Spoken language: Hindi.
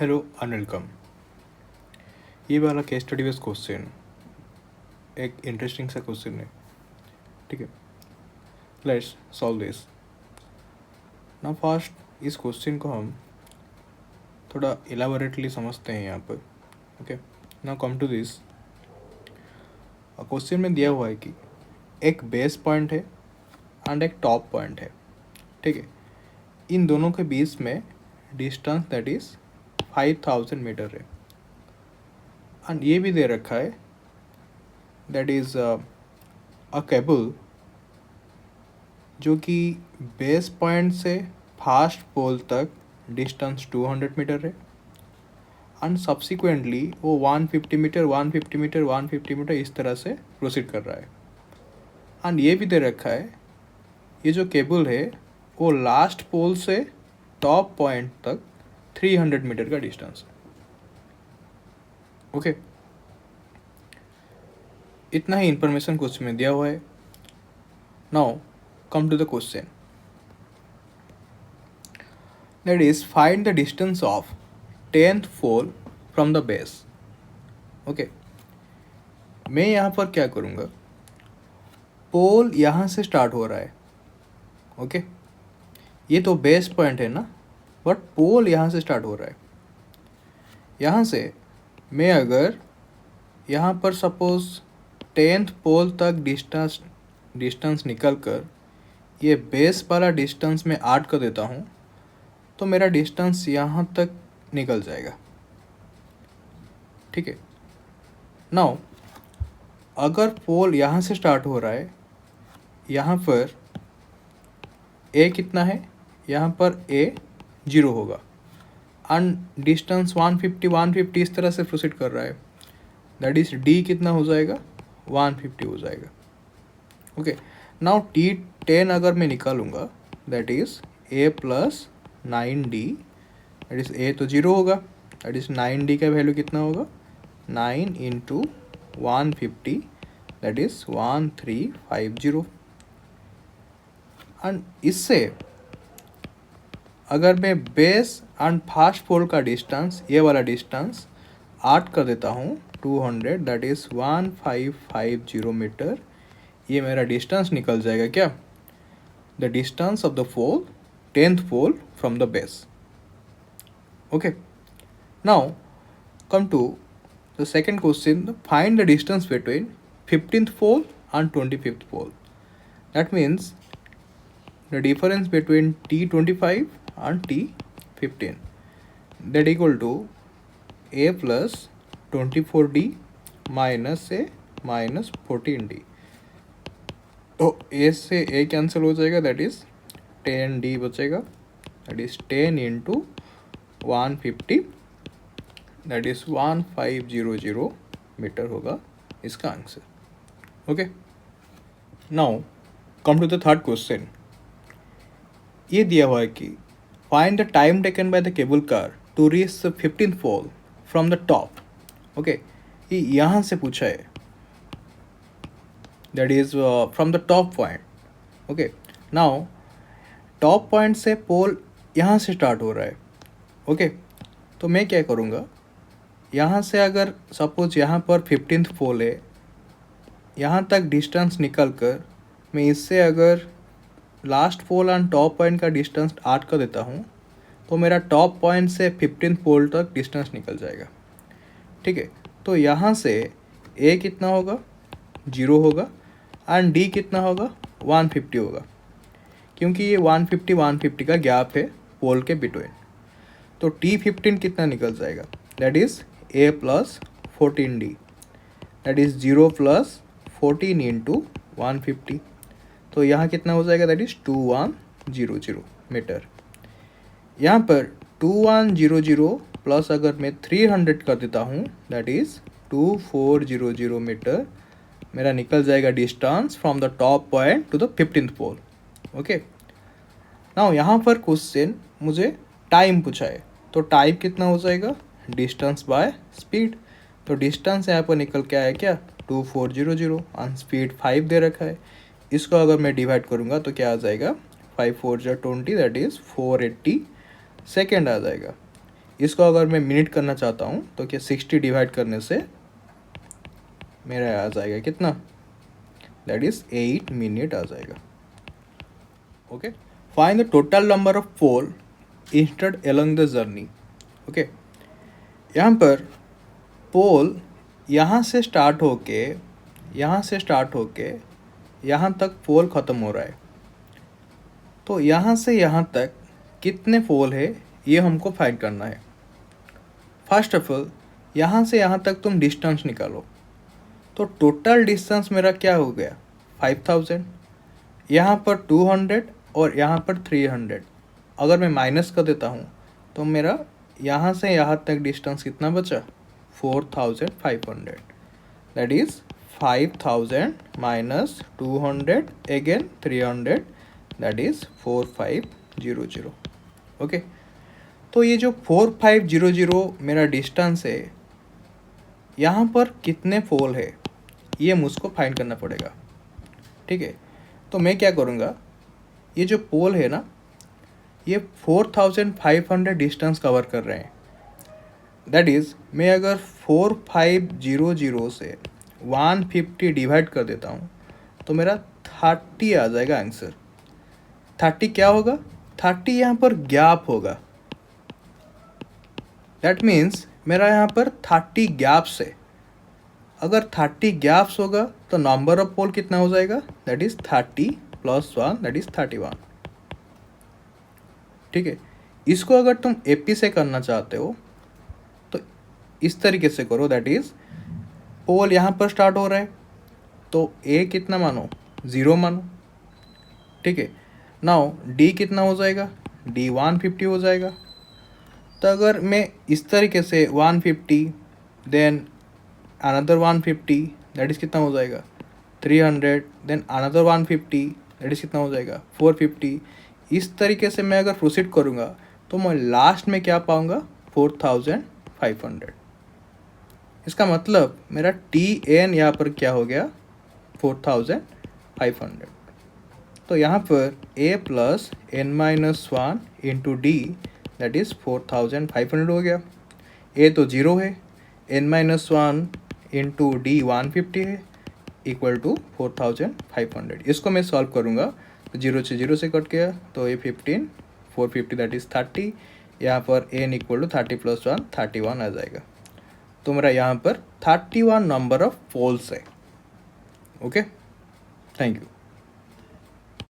Hello and welcome. ये वाला केस स्टडी बेस्ड क्वेश्चन एक इंटरेस्टिंग सा क्वेश्चन है। ठीक है, लेट्स सॉल्व दिस। ना फर्स्ट इस क्वेश्चन को हम थोड़ा इलाबोरेटली समझते हैं यहाँ पर। Okay, now come to this. Question में दिया हुआ है कि एक बेस पॉइंट है एंड एक टॉप पॉइंट है। ठीक है, इन दोनों के बीच में डिस्टेंस दैट इज 5000 मीटर है एंड ये भी दे रखा है दैट इज अ केबल जो कि बेस पॉइंट से फास्ट पोल तक डिस्टेंस 200 मीटर है एंड सब्सिक्वेंटली वो 150 मीटर 150 मीटर 150 मीटर इस तरह से प्रोसीड कर रहा है। एंड ये भी दे रखा है ये जो केबल है वो लास्ट पोल से टॉप पॉइंट तक 300 मीटर का डिस्टेंस है। ओके, इतना ही इंफॉर्मेशन क्वेश्चन में दिया हुआ है। Now come to the question, that is find the distance of 10th pole from the base. Okay, मैं यहाँ पर क्या करूँगा, पोल यहाँ से स्टार्ट हो रहा है। ओके, ये तो बेस पॉइंट है ना, बट पोल यहाँ से स्टार्ट हो रहा है। यहाँ से मैं अगर यहाँ पर सपोज 10th पोल तक डिस्टेंस निकल कर ये बेस वाला डिस्टेंस में ऐड कर देता हूँ तो मेरा डिस्टेंस यहाँ तक निकल जाएगा। ठीक है, नाउ अगर पोल यहाँ से स्टार्ट हो रहा है, यहाँ पर ए कितना है, यहाँ पर ए 0 होगा एंड डिस्टेंस 150 इस तरह से प्रोसीड कर रहा है, दैट इज डी कितना हो जाएगा, 150 हो जाएगा। ओके, नाउ T10 अगर मैं निकालूंगा that is a plus 9D, that is a तो 0 होगा, दैट इज 9D का वैल्यू कितना होगा, 9 इंटू 150 दैट इज 1350। एंड इससे अगर मैं बेस एंड फास्ट पोल का डिस्टेंस ये वाला डिस्टेंस ऐड कर देता हूँ 200 दैट इज 1550 मीटर, ये मेरा डिस्टेंस निकल जाएगा क्या, the distance of the pole 10th pole from the base. Okay, now come to the second question, find the distance between 15th pole and 25th pole. That means the difference between T25 and T15 that equal to A plus 24D minus A minus 14D. तो A से A कैंसिल हो जाएगा, दैट इज 10D बचेगा, that is 10 into 150 that is 1500 metre होगा इसका answer. Okay, now come to the third question. ये दिया हुआ है कि find the time taken by the cable car to reach the 15th pole from the top. Okay, ये यहाँ से पूछा है, that is from the top point. Okay, now top point से पोल यहाँ से स्टार्ट हो रहा है। ओके, तो मैं क्या करूँगा, यहाँ से अगर सपोज यहाँ पर 15th पोल है, यहाँ तक डिस्टेंस निकल कर मैं इससे अगर last pole and top point का डिस्टेंस ऐड कर देता हूँ तो मेरा टॉप पॉइंट से 15th पोल तक डिस्टेंस निकल जाएगा। ठीक है, तो यहाँ से ए कितना होगा, 0 होगा एंड डी कितना होगा, 150 होगा, क्योंकि ये 150 का गैप है पोल के बिटवीन। तो T15 कितना निकल जाएगा, that is A plus 14D, that is 0 plus 14 into 150, तो यहाँ कितना हो जाएगा, दैट इज 2100 मीटर। यहाँ पर 2100 प्लस अगर मैं 300 कर देता हूँ दैट इज 2400 मीटर, मेरा निकल जाएगा distance from the top point to the 15th pole. Okay, now यहाँ पर क्वेश्चन मुझे टाइम पूछा है, तो टाइम कितना हो जाएगा, डिस्टेंस बाय स्पीड। तो डिस्टेंस यहाँ पर निकल के आया क्या, 2400 और स्पीड 5 दे रखा है। इसको अगर मैं डिवाइड करूँगा तो क्या आ जाएगा, 5 4 20 दैट इज 480 सेकेंड आ जाएगा। इसको अगर मैं मिनट करना चाहता हूँ तो क्या 60 डिवाइड करने से मेरा आ जाएगा कितना, दैट इज़ 8 मिनट आ जाएगा। Okay, find the total number of pole installed along the journey. Okay, यहाँ पर पोल यहाँ से स्टार्ट होके यहाँ तक पोल ख़त्म हो रहा है। तो यहाँ से यहाँ तक कितने पोल है ये हमको फाइंड करना है। फर्स्ट ऑफ ऑल यहाँ से यहाँ तक तुम डिस्टेंस निकालो। तो टोटल डिस्टेंस मेरा क्या हो गया 5000, यहाँ पर 200 और यहाँ पर 300। अगर मैं माइनस कर देता हूँ तो मेरा यहाँ से यहाँ तक डिस्टेंस कितना बचा 4500, that is 5000 minus 200 again 300, that is 4500। Okay, तो ये जो 4500 मेरा डिस्टेंस है, यहाँ पर कितने पोल है ये मुझको फाइंड करना पड़ेगा। ठीक है, तो मैं क्या करूँगा, ये जो पोल है ना ये 4500 डिस्टेंस कवर कर रहे हैं। दैट इज़ मैं अगर 4500 से 150 डिवाइड कर देता हूँ तो मेरा 30 आ जाएगा आंसर। 30 क्या होगा, 30 यहाँ पर गैप होगा। दैट मीन्स मेरा यहाँ पर 30 गैप्स है। अगर 30 गैप्स होगा तो नंबर ऑफ पोल कितना हो जाएगा, दैट इज़ 30 + 1, दैट इज़ 31। ठीक है, इसको अगर तुम एपी से करना चाहते हो तो इस तरीके से करो, दैट इज़ पोल यहाँ पर स्टार्ट हो रहा है तो ए कितना मानो 0 मानो। ठीक है, नाउ डी कितना हो जाएगा, डी 150 हो जाएगा। तो अगर मैं इस तरीके से 150 देन अनदर 150, दैट इज़ कितना हो जाएगा 300, देन अनदर 150, दैट इज़ कितना हो जाएगा 450। इस तरीके से मैं अगर प्रोसीड करूँगा तो मैं लास्ट में क्या पाऊँगा 4500। इसका मतलब मेरा टी एन यहाँ पर क्या हो गया 4500। तो यहाँ पर a + n-1 into D that is 4500 हो गया। a तो 0 है, n-1 इंटू डी 150 है, इक्वल टू 4500। इसको मैं सॉल्व करूँगा तो 0 से 0 से कट गया तो ये 15, 450 दैट इज़ 30। यहाँ पर n इक्वल टू 30 + 1 31 आ जाएगा। तो मेरा यहाँ पर 31 नंबर ऑफ पोल्स है। Okay, thank you.